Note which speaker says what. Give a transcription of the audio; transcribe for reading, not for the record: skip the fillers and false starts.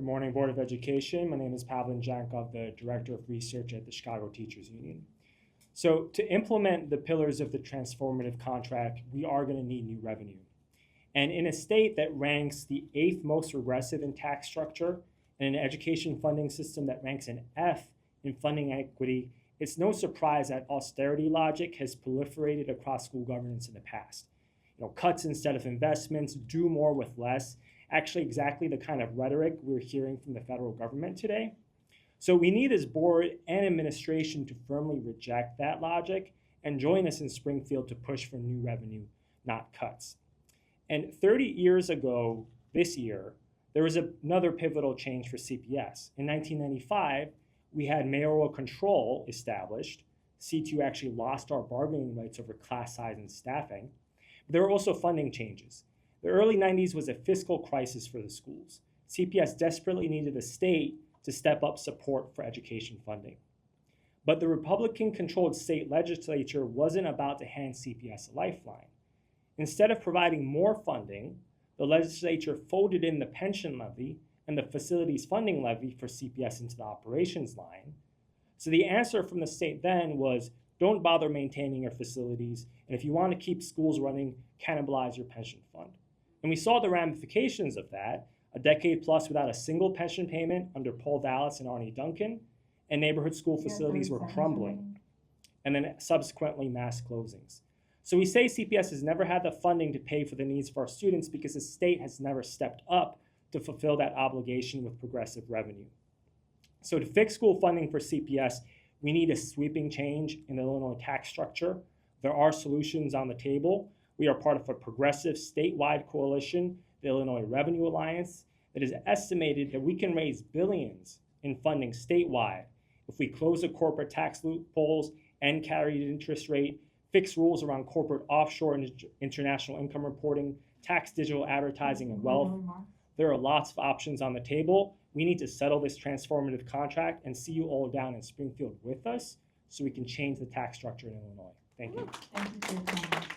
Speaker 1: morning, Board of Education. My name is Pavlyn, Jankov, the Director of Research at the Chicago Teachers Union. So to implement the pillars of the transformative contract, we are going to need new revenue. And in a state that ranks the 8th most regressive in tax structure and an education funding system that ranks an F in funding equity, it's no surprise that austerity logic has proliferated across school governance in the past. Cuts instead of investments, do more with less, actually exactly the kind of rhetoric we're hearing from the federal government today. So we need as board and administration to firmly reject that logic and join us in Springfield to push for new revenue, not cuts. And 30 years ago this year, there was another pivotal change for CPS. In 1995, we had mayoral control established. C2 actually lost our bargaining rights over class size and staffing. But there were also funding changes. The early 90s was a fiscal crisis for the schools. CPS desperately needed the state to step up support for education funding. But the Republican-controlled state legislature wasn't about to hand CPS a lifeline. Instead of providing more funding, the legislature folded in the pension levy and the facilities funding levy for CPS into the operations line. So the answer from the state then was, don't bother maintaining your facilities, and if you want to keep schools running, cannibalize your pension fund. And we saw the ramifications of that, a decade plus without a single pension payment under Paul Dallas and Arnie Duncan, and neighborhood school facilities were crumbling, and then subsequently mass closings. So we say CPS has never had the funding to pay for the needs of our students because the state has never stepped up to fulfill that obligation with progressive revenue. So to fix school funding for CPS, we need a sweeping change in the Illinois tax structure. There are solutions on the table. We are part of a progressive statewide coalition, the Illinois Revenue Alliance, that has estimated that we can raise billions in funding statewide if we close the corporate tax loopholes, end carried interest rate, fix rules around corporate offshore and international income reporting, tax digital advertising and wealth. There are lots of options on the table. We need to settle this transformative contract and see you all down in Springfield with us so we can change the tax structure in Illinois. Thank you.
Speaker 2: Thank you for your time.